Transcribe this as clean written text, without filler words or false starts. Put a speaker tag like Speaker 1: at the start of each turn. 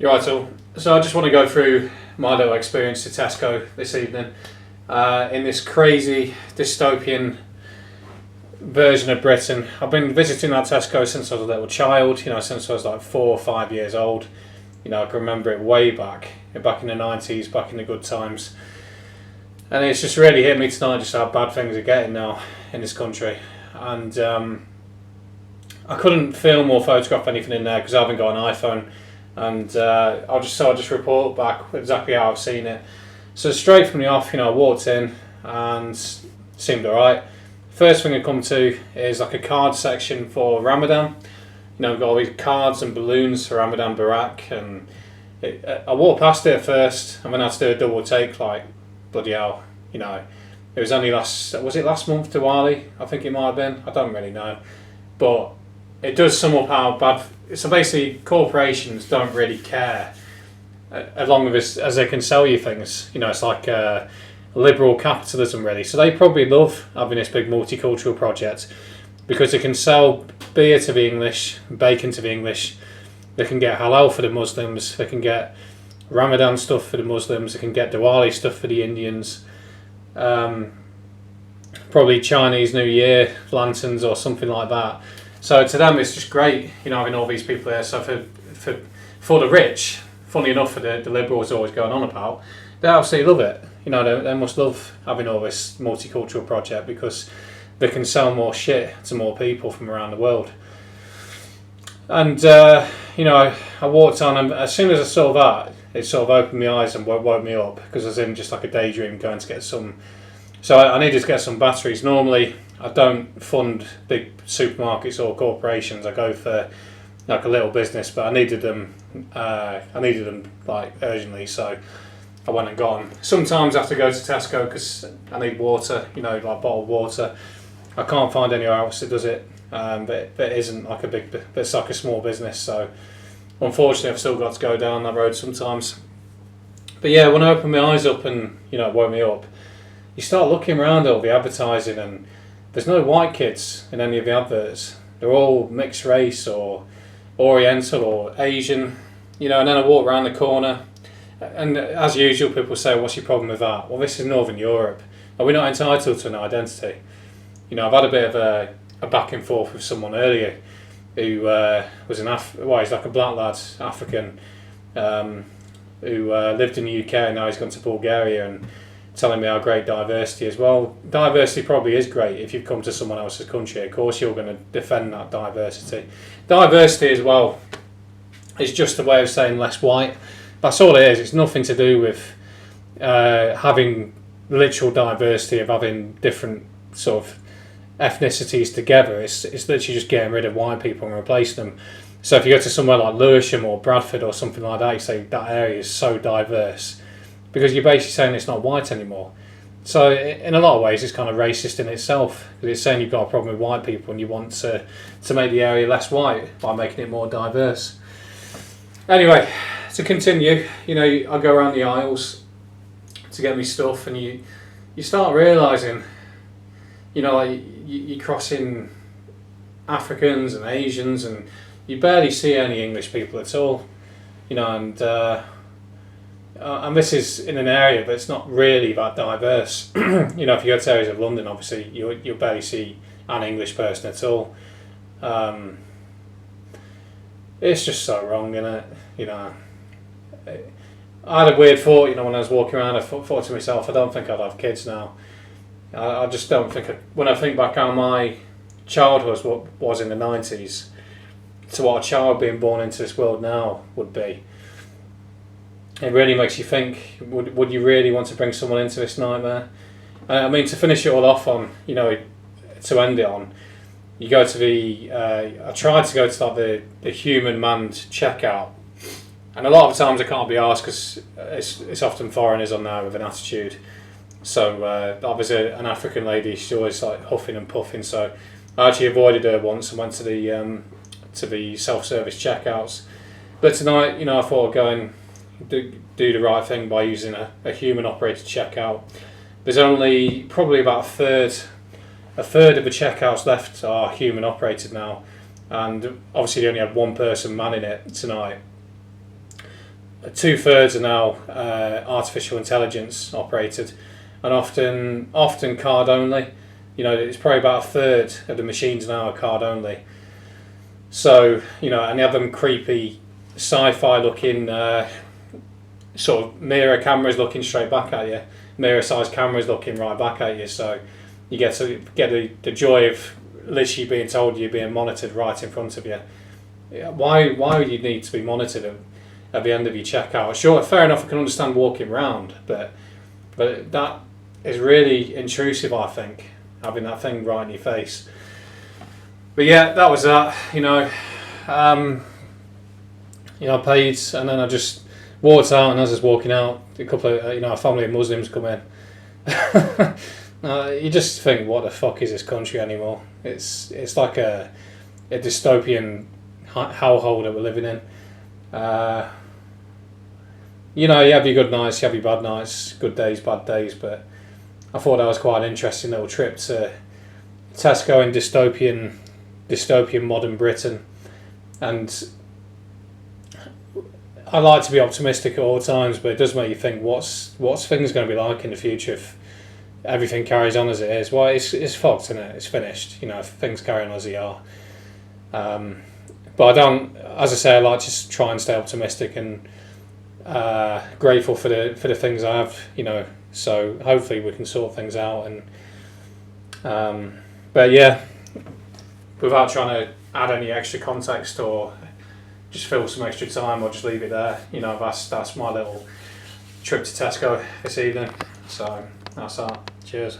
Speaker 1: You're right, so I just want to go through my little experience to Tesco this evening in this crazy dystopian version of Britain. I've been visiting that Tesco since I was a little child, since I was like 4 or 5 years old. I can remember it way back in the 90s, back in the good times. And it's just really hit me tonight just how bad things are getting now in this country. And I couldn't film or photograph anything in there because I haven't got an iPhone. And I'll just report back exactly how I've seen it. So straight from the off, I walked in and seemed alright. First thing I come to is like a card section for Ramadan. We've got all these cards and balloons for Ramadan Barak, and I walked past it at first, and then I had to do a double take, like, bloody hell, it was only last month Diwali, I think it might have been, I don't really know, but it does sum up how bad, so basically corporations don't really care, as long as they can sell you things, it's like liberal capitalism really, so they probably love having this big multicultural project, because they can sell beer to the English, bacon to the English, they can get halal for the Muslims, they can get Ramadan stuff for the Muslims, they can get Diwali stuff for the Indians, probably Chinese New Year lanterns or something like that. So to them it's just great, having all these people there. So for the rich, funny enough, for the liberals always going on about, they absolutely love it. They must love having all this multicultural project because they can sell more shit to more people from around the world. And I walked on, and as soon as I saw that, it sort of opened my eyes and woke me up, because I was in just like a daydream going to get some. So I needed to get some batteries. Normally I don't fund big supermarkets or corporations. I go for like a little business, but I needed them. Like urgently, so I went and got them. Sometimes I have to go to Tesco because I need water. Like bottled water. I can't find anywhere else that does it, but it isn't like a big, it's like a small business, so unfortunately I've still got to go down that road sometimes. But yeah, when I opened my eyes up and it woke me up, you start looking around all the advertising, and there's no white kids in any of the adverts. They're all mixed race or Oriental or Asian, and then I walk around the corner, and as usual people say, what's your problem with that? Well, this is Northern Europe. Are we not entitled to an identity? I've had a bit of a back and forth with someone earlier who was he's like a black lad, African, who lived in the UK, and now he's gone to Bulgaria, and telling me how great diversity is. Well, diversity probably is great if you've come to someone else's country. Of course you're going to defend that diversity. Diversity as well is just a way of saying less white. That's all it is. It's nothing to do with having literal diversity of having different sort of ethnicities together. It's literally just getting rid of white people and replacing them. So if you go to somewhere like Lewisham or Bradford or something like that, you say that area is so diverse, because you're basically saying it's not white anymore. So in a lot of ways it's kind of racist in itself, because it's saying you've got a problem with white people and you want to make the area less white by making it more diverse. Anyway, to continue, I go around the aisles to get me stuff, and you start realising, like you're crossing Africans and Asians, and you barely see any English people at all, and this is in an area that's not really that diverse. If you go to areas of London, obviously you'll barely see an English person at all. It's just so wrong, isn't it? I had a weird thought, when I was walking around, I thought to myself, I don't think I'd have kids now. I just don't think, when I think back how my childhood was in the 90s to what a child being born into this world now would be, it really makes you think, would you really want to bring someone into this nightmare? I mean, to finish it all off on, to end it on, you go to I tried to go to like the human manned checkout, and a lot of times I can't be asked because it's often foreigners on there with an attitude. So that was an African lady. She's always like huffing and puffing. So I actually avoided her once and went to the self-service checkouts. But tonight, I thought I'd go and do the right thing by using a human-operated checkout. There's only probably about a third of the checkouts left are human-operated now, and obviously they only had one person manning it tonight. 2/3 are now artificial intelligence operated, and often card only. You know, it's probably about 1/3 of the machines now are card only. So, you know, and they have them creepy sci-fi looking sort of mirror cameras looking straight back at you, mirror sized cameras looking right back at you. So you get to get the joy of literally being told you're being monitored right in front of you. Why would you need to be monitored at the end of your checkout? Sure, fair enough, I can understand walking around, but that is really intrusive, I think, having that thing right in your face. But yeah, that was that. You know, I paid, and then I just walked out, and as I was walking out, a couple of a family of Muslims come in. You just think, what the fuck is this country anymore? It's like a dystopian hellhole that we're living in. You have your good nights, you have your bad nights, good days, bad days. But I thought that was quite an interesting little trip to Tesco in dystopian modern Britain, and I like to be optimistic at all times, but it does make you think, what's things going to be like in the future if everything carries on as it is? Well, it's fucked, isn't it? It's finished. If things carry on as they are. But I don't, as I say, I like to try and stay optimistic and grateful for the things I have. So hopefully we can sort things out. And but yeah, without trying to add any extra context or just fill some extra time or just leave it there. That's my little trip to Tesco this evening. So that's that. Cheers.